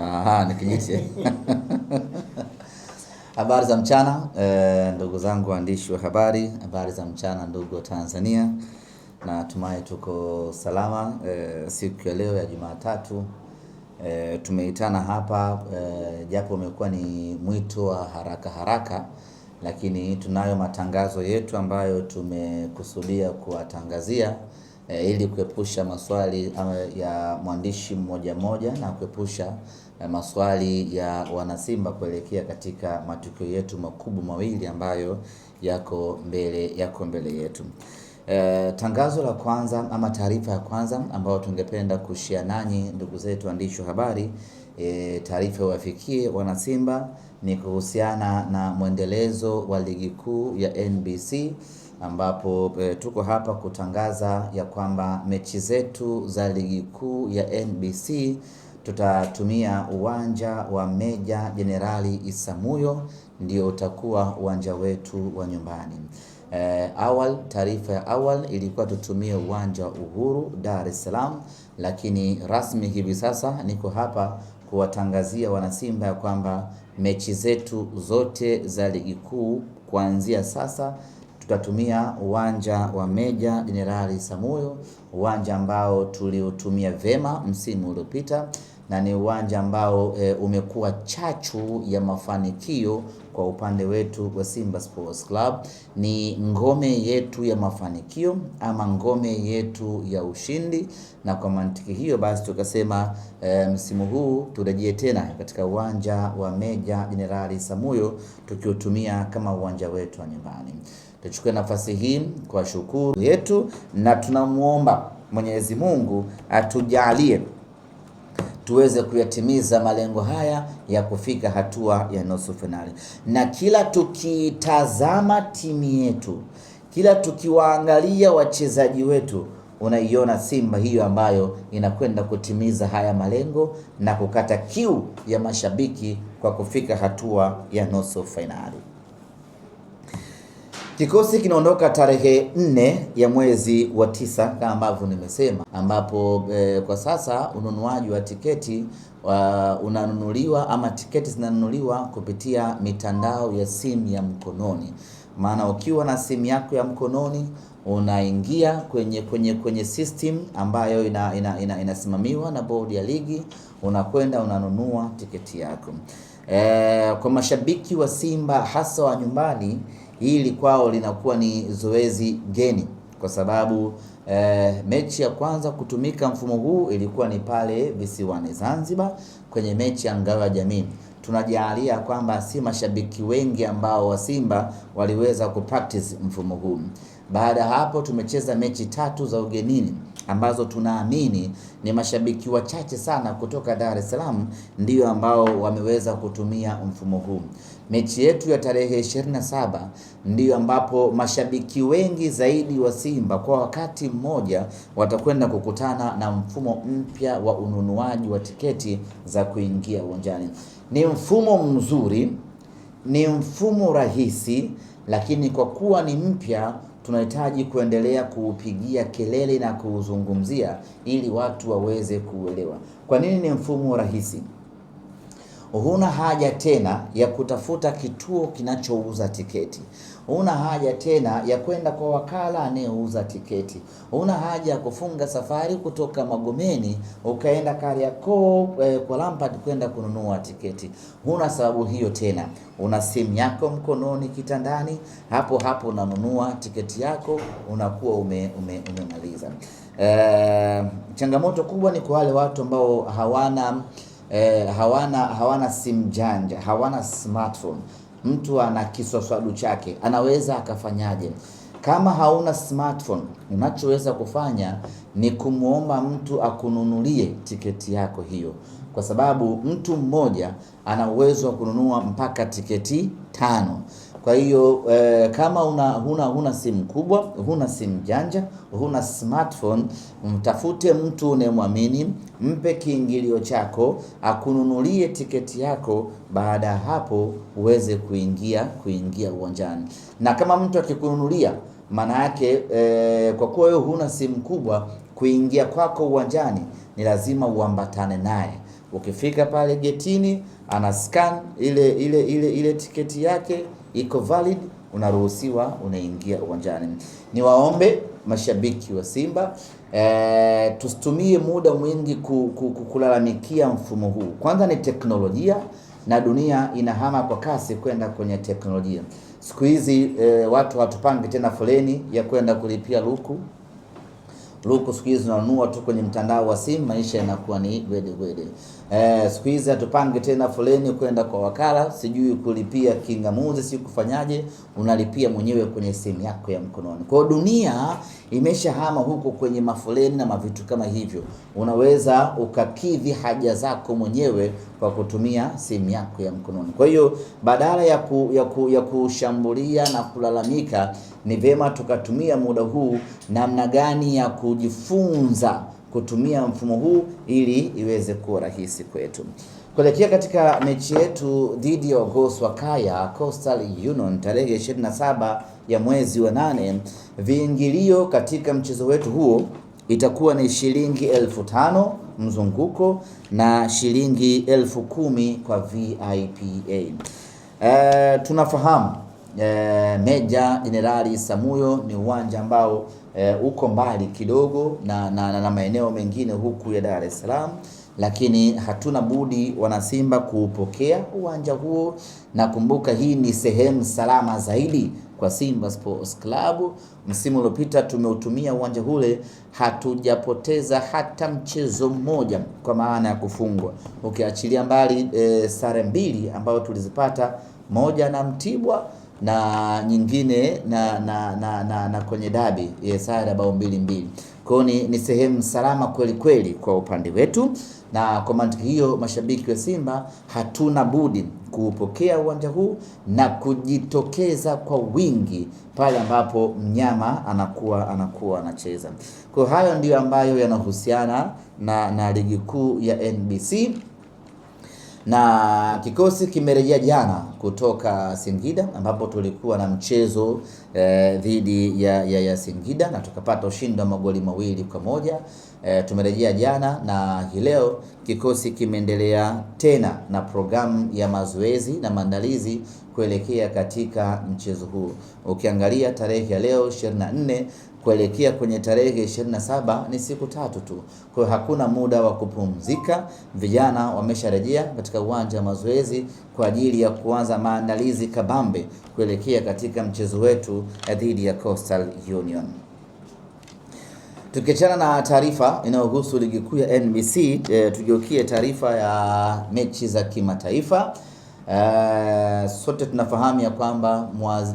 Aha, ni kijiti. Habari za mchana ndugu zangu waandishi wa habari. Habari za mchana ndugu wa Tanzania. Natumai tuko salama. Siku ya leo ya Jumatatu tumeitana hapa japo umekuwa ni mwito wa haraka haraka, lakini tunayo matangazo yetu ambayo tumekusudia kuwatangazia ili kuepusha maswali ya mwandishi mmoja mmoja na kuepusha maswali ya wanasimba kuelekea katika matukio yetu makubwa mawili ambayo yako mbele yetu. Tangazo la kwanza ama taarifa ya kwanza ambayo tungependa kushare nanyi ndugu zetu waandishi wa habari, taarifa wafikie wanasimba, ni kuhusiana na mwendelezo wa ligi kuu ya NBC, ambapo tuko hapa kutangaza ya kwamba mechi zetu za ligi kuu ya NBC tutatumia uwanja wa Meja Jenerali Isamuhyo, ndio utakuwa uwanja wetu wa nyumbani. Taarifa ya awali ilikuwa tutumie uwanja wa Uhuru Dar es Salaam, lakini rasmi hivi sasa niko hapa kuwatangazia wanasimba ya kwamba mechi zetu zote za ligi kuu kuanzia sasa tutatumia uwanja wa Meja Jenerali Isamuhyo, uwanja ambao tuliotumia vema msimu uliopita na ni uwanja ambao umekuwa chachu ya mafanikio kwa upande wetu wa Simba Sports Club. Ni ngome yetu ya mafanikio ama ngome yetu ya ushindi, na kwa mantiki hiyo basi tukasema msimu huu turejee tena katika uwanja wa Meja Jenerali Isamuhyo tukiutumia kama uwanja wetu wa nyumbani. Tuchukue nafasi hii kwa shukuru yetu na tunamuomba Mwenyezi Mungu atujalie tuweze kuyatimiza malengo haya ya kufika hatua ya nusu finali. Na kila tukitazama timu yetu, kila tukiwaangalia wachezaji wetu, unaiona Simba hiyo ambayo inakwenda kutimiza haya malengo na kukata kiu ya mashabiki kwa kufika hatua ya nusu finali. Kikosi kinaondoka tarehe 4 ya mwezi wa 9 kama ambavyo nimesema, ambapo kwa sasa ununuaji wa tiketi unanunuliwa ama tiketi zinanunuliwa kupitia mitandao ya simu ya mkononi. Maana ukiwa na simu yako ya mkononi unaingia kwenye system ambayo inasimamiwa na bodi ya ligi, unakwenda unanunua tiketi yako. Kwa mashabiki wa Simba hasa wa nyumbani, hili kwao linakuwa ni zoezi geni, kwa sababu mechi ya kwanza kutumika mfumo huu ilikuwa ni pale visiwani Zanzibar kwenye mechi ya ngao ya jamii. Tunajalia kwamba si mashabiki wengi ambao wa Simba waliweza kupractice mfumo huu. Baada ya hapo tumecheza mechi 3 za ugenini ambazo tunaamini ni mashabiki wachache sana kutoka Dar es Salaam ndio ambao wameweza kutumia mfumo huu. Mechi yetu ya tarehe 27 ndio ambapo mashabiki wengi zaidi wa Simba kwa wakati mmoja watakwenda kukutana na mfumo mpya wa ununuaji wa tiketi za kuingia uwanjani. Ni mfumo mzuri, ni mfumo rahisi, lakini kwa kuwa ni mpya tunahitaji kuendelea kuupigia kelele na kuuzungumzia ili watu waweze kuelewa. Kwa nini ni mfumo rahisi? Huna haja tena ya kutafuta kituo kinachouza tiketi. Huna haja tena ya kwenda kwa wakala anayeuza tiketi. Huna haja ya kufunga safari kutoka Magomeni ukaenda Kariakoo kwa Lampard kwenda kununua tiketi. Huna sababu hiyo tena. Una simu yako mkononi kitandani, hapo hapo unanunua tiketi yako, unakuwa umemaliza. Changamoto kubwa ni kwa wale watu ambao hawana simu janja, hawana smartphone. Mtu ana kiswaswadu chake, anaweza akafanyaje? Kama hauna smartphone, unachoweza kufanya ni kumuomba mtu akununulie tiketi yako hiyo, kwa sababu mtu mmoja ana uwezo wa kununua mpaka tiketi 5. Kwa hiyo kama huna simu kubwa, huna simu janja, huna smartphone, mtafute mtu unemwamini, mpe kiingilio chako, akununulie tiketi yako, baada ya hapo uweze kuingia uwanjani. Na kama mtu akikununulia, maana yake kwa kuwa wewe huna simu kubwa, kuingia kwako uwanjani ni lazima uambatane naye. Ukifika pale getini, ana scan ile tiketi yake iko valid, unaruhusiwa, unaingia uwanjani. Niwaombe mashabiki wa Simba tusitumie muda mwingi kulalamikia mfumo huu. Kwanza ni teknolojia na dunia inahama kwa kasi kwenda kwenye teknolojia. Siku hizi watu hatupangi tena foleni ya kwenda kulipia luku. Siku hizi unanunua tu kwenye mtandao wa simu, maisha yanakuwa ni gwede. Siku hizi hatupangi tena foleni kwenda kwa wakala, sijui kulipia kingamuzi, si kufanyaje, unalipia mwenyewe kwenye simu yako ya mkononi. Kwa dunia imeshahama huko kwenye mafoleni na mavitu kama hivyo. Unaweza ukakidhi haja zako mwenyewe kwa kutumia simu yako ya mkononi. Kwa hiyo badala ya kushambulia na kulalamika, ni vema tukatumia muda huu namna gani ya kujifunza kutumia mfumo huu ili iweze kuwa rahisi kwetu. Kuelekea katika mechi yetu dhidi ya Goswakaya Coastal Union tarehe 27 ya mwezi wa 8, viingilio katika mchezo wetu huo itakuwa ni shilingi 5,000 mzunguko na shilingi 10,000 kwa VIPA. Tunafahamu Meja Jenerali Samuyo ni uwanja ambao uko mbali kidogo na maeneo mengine huku ya Dar es Salaam, lakini hatuna budi wanasimba kuupokea uwanja huo, na kumbuka hii ni sehemu salama zaidi kwa Simba Sports Club. Msimu uliopita tumeutumia uwanja ule, hatujapoteza hata mchezo mmoja kwa maana ya kufungwa, ukiachilia mbali sare 2 ambayo tulizipata, moja na Mtibwa na nyingine na kwenye dabi sare bao 2-2. Kwa ni sehemu salama kweli kwa upande wetu, na kwa mantiki hiyo mashabiki wa Simba hatuna budi kuupokea uwanja huu na kujitokeza kwa wingi pale ambapo mnyama anakuwa anacheza. Kwa hayo ndiyo ambayo yanahusiana na ligi kuu ya NBC. Na kikosi kimerejea jana kutoka Singida ambapo tulikuwa na mchezo dhidi ya Singida na tukapata ushindi wa magoli 2-1. Tumerejea jana na hii leo kikosi kimeendelea tena na programu ya mazoezi na maandalizi kuelekea katika mchezo huu. Ukiangalia tarehe ya leo 24 kuelekea kwenye tarehe 27 ni siku 3 tu. Kwa hiyo hakuna muda wa kupumzika. Vijana wamesharejea katika uwanja wa mazoezi kwa ajili ya kuanza maandalizi kabambe kuelekea katika mchezo wetu dhidi ya Coastal Union. Tukiachana na taarifa inayohusu ligi kuu ya NBC, tugeukie taarifa ya mechi za kimataifa. Sote tunafahamu ya kwamba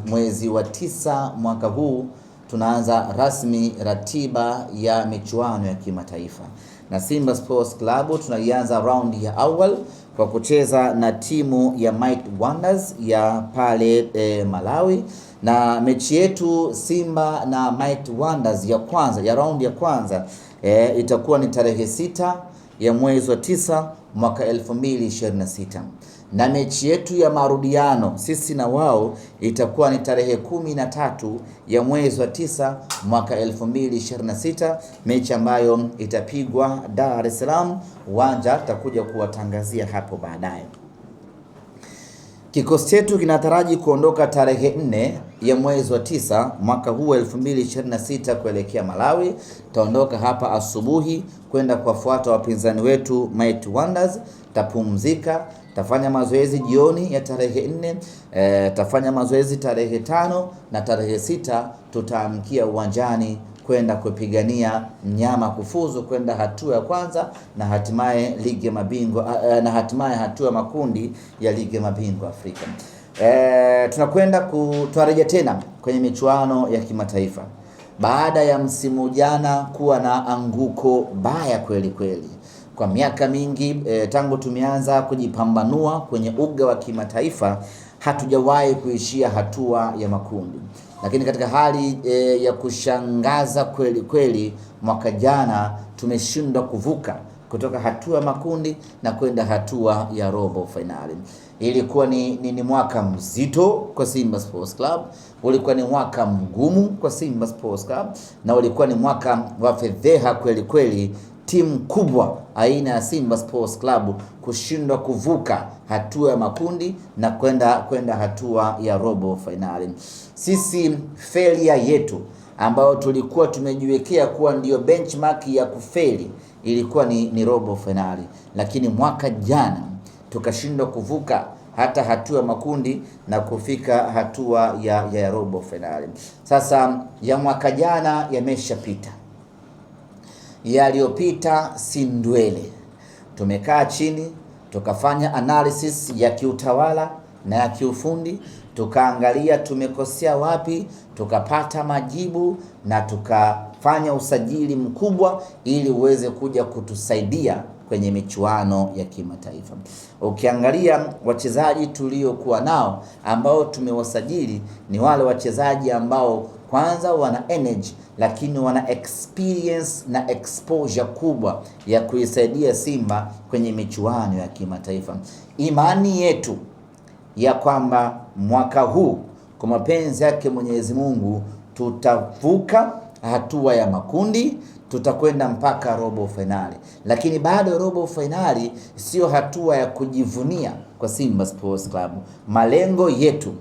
mwezi wa 9 mwaka huu tunaanza rasmi ratiba ya michuano ya kimataifa, na Simba Sports Club tunaianza raundi ya awali kwa kucheza na timu ya Mighty Wonders ya pale Malawi, na mechi yetu Simba na Mighty Wonders ya raundi ya kwanza itakuwa ni tarehe 6 ya mwezi wa 9 mwaka 2026, na mechi yetu ya marudiano sisi na wao itakuwa ni tarehe 13 ya mwezi wa 9 mwaka 2026, mechi ambayo itapigwa Dar es Salaam. Uwanja tutakuja kuwatangazia hapo baadaye. Kikosi chetu kinataraji kuondoka tarehe 4 ya mwezi wa 9 mwaka huu 2026 kuelekea Malawi. Taondoka hapa asubuhi kwenda kuwafuata wapinzani wetu Mighty Wonders. Tapumzika, tafanya mazoezi jioni ya tarehe 4, tafanya mazoezi tarehe 5 na tarehe 6 tutaamkia uwanjani kwenda kupigania mnyama kufuzu kwenda hatua ya kwanza na hatimaye ligi ya mabingwa na hatimaye hatua ya makundi ya ligi ya mabingwa Afrika. Tunarejea tena kwenye michuano ya kimataifa baada ya msimu jana kuwa na anguko baya kweli. Kwa miaka mingi tangu tumeanza kujipambanua kwenye uga wa kimataifa hatujawahi kuishia hatua ya makundi, lakini katika hali ya kushangaza kweli mwaka jana tumeshindwa kuvuka kutoka hatua ya makundi na kwenda hatua ya robo finali. Ilikuwa ni mwaka mzito kwa Simba Sports Club, ulikuwa ni mwaka mgumu kwa Simba Sports Club, na ulikuwa ni mwaka wa fedheha kweli. Timu kubwa aina ya Simba Sports Club kushindwa kuvuka hatua ya makundi na kwenda hatua ya robo finali. Sisi failure yetu ambayo tulikuwa tumejiwekea kuwa ndio benchmark ya kufeli ilikuwa ni robo finali, lakini mwaka jana tukashindwa kuvuka hata hatua ya makundi na kufika hatua ya robo finali. Sasa ya mwaka jana yameshapita, yaliyopita si ndwele. Tumekaa chini tukafanya analysis ya kiutawala na ya kiufundi, tukaangalia tumekosea wapi, tukapata majibu na tukafanya usajili mkubwa ili uweze kuja kutusaidia kwenye michuano ya kimataifa. Ukiangalia wachezaji tuliokuwa nao ambao tumewasajili ni wale wachezaji ambao kwanza wana energy, lakini wana experience na exposure kubwa ya kuisaidia Simba kwenye michuano ya kimataifa. Imani yetu ya kwamba mwaka huu kwa mapenzi yake Mwenyezi Mungu tutavuka hatua ya makundi, tutakwenda mpaka robo finali. Lakini bado robo finali sio hatua ya kujivunia kwa Simba Sports Club. Malengo yetu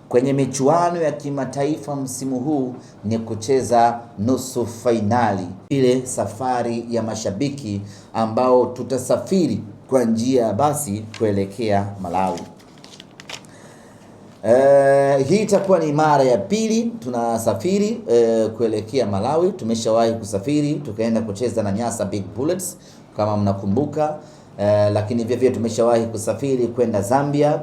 kwenye michuano ya kimataifa msimu huu ni kucheza nusu finali, ile safari ya mashabiki ambao tutasafiri kwa njia ya basi kuelekea Malawi. Hii itakuwa ni mara ya pili tunasafiri kuelekea Malawi. Tumeshawahi kusafiri tukaenda kucheza na Nyasa Big Bullets kama mnakumbuka, lakini vile tumeshawahi kusafiri kwenda Zambia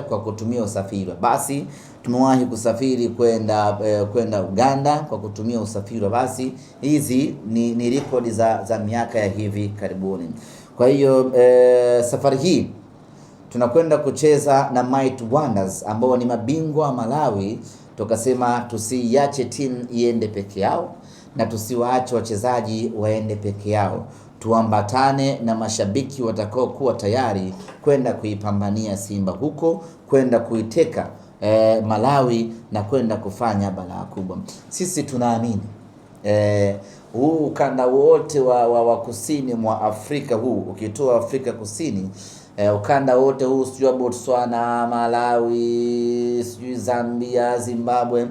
kwa kutumia usafiri wa basi. Tumewahi kusafiri kwenda Uganda kwa kutumia usafiri wa basi. Hizi ni rekodi za miaka ya hivi karibuni. Kwa hiyo safari hii tunakwenda kucheza na Might Wonders ambao ni mabingwa Malawi. Tukasema tusiache timu iende peke yao na tusiwaache wachezaji waende peke yao, tuambatane na mashabiki watakao kuwa tayari kwenda kuipambania Simba huko, kwenda kuiteka Malawi na kwenda kufanya balaa kubwa. Sisi tunaamini huu ukanda wote wa kusini mwa Afrika, huu ukitoa Afrika Kusini, ukanda wote huu, sijui Botswana, Malawi, sijui Zambia, Zimbabwe,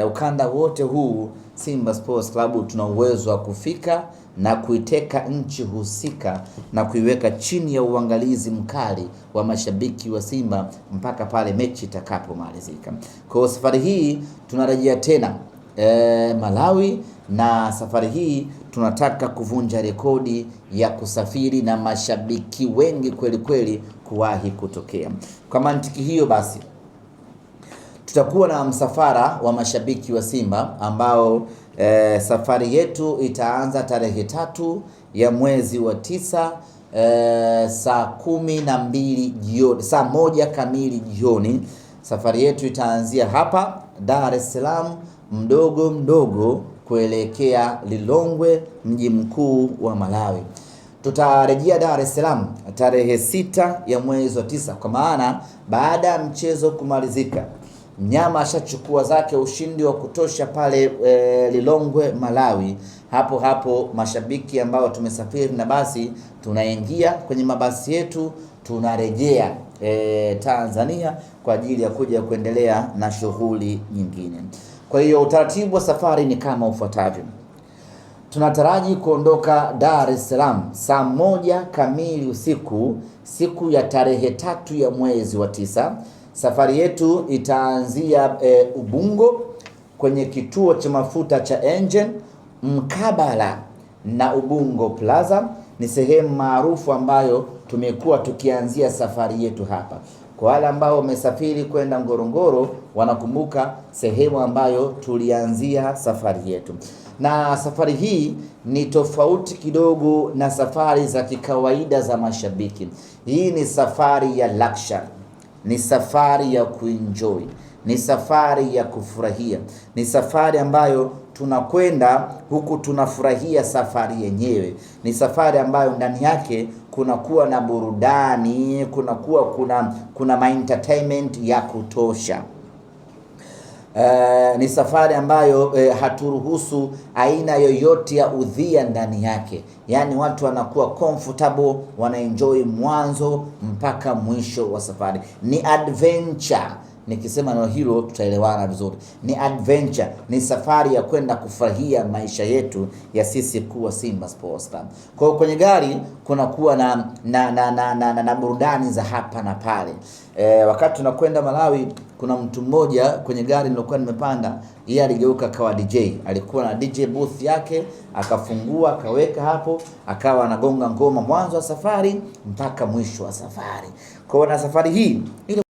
ukanda wote huu Simba Sports Club tuna uwezo wa kufika na kuiteka nchi husika na kuiweka chini ya uangalizi mkali wa mashabiki wa Simba mpaka pale mechi itakapomalizika. Kwa safari hii tunarejea tena Malawi, na safari hii tunataka kuvunja rekodi ya kusafiri na mashabiki wengi kweli kweli kuwahi kutokea. Kwa mantiki hiyo basi tutakuwa na msafara wa mashabiki wa Simba ambao safari yetu itaanza tarehe 3 ya mwezi wa 9 saa 12 jioni, saa 1 kamili jioni. Safari yetu itaanzia hapa Dar es Salaam mdogo mdogo kuelekea Lilongwe, mji mkuu wa Malawi. Tutarejea Dar es Salaam tarehe 6 ya mwezi wa 9, kwa maana baada ya mchezo kumalizika mnyama ashachukua zake ushindi wa kutosha pale Lilongwe Malawi. Hapo mashabiki ambao tumesafiri na basi tunaingia kwenye mabasi yetu, tunarejea Tanzania kwa ajili ya kuja kuendelea na shughuli nyingine. Kwa hiyo utaratibu wa safari ni kama ufuatavyo. Tunataraji kuondoka Dar es Salaam saa 1 kamili usiku siku ya tarehe 3 ya mwezi wa 9. Safari yetu itaanzia Ubungo kwenye kituo cha mafuta cha Engen mkabala na Ubungo Plaza. Ni sehemu maarufu ambayo tumekuwa tukianzia safari yetu hapa. Kwa wale ambao wamesafiri kwenda Ngorongoro wanakumbuka sehemu ambayo tulianzia safari yetu. Na safari hii ni tofauti kidogo na safari za kikawaida za mashabiki. Hii ni safari ya luxury, ni safari ya kuenjoy, ni safari ya kufurahia, ni safari ambayo tunakwenda huku tunafurahia safari yenyewe. Ni safari ambayo ndani yake kunakuwa na burudani, kuna entertainment ya kutosha. Ni safari ambayo haturuhusu aina yoyote ya udhia ndani yake, yaani watu wanakuwa comfortable, wanaenjoy mwanzo mpaka mwisho wa safari. Ni adventure. Nikisema neno hilo tutaelewana vizuri. Ni adventure, ni safari ya kwenda kufurahia maisha yetu ya sisi kuwa Simba Sports Club. Kwa hiyo kwenye gari kuna kuwa na burudani za hapa na pale. Wakati tunakwenda Malawi, kuna mtu mmoja kwenye gari nilokuwa nimepanda, yeye aligeuka kawa DJ. Alikuwa na DJ booth yake, akafungua akaweka hapo, akawa anagonga ngoma mwanzo wa safari mpaka mwisho wa safari. Kwa hiyo na safari hii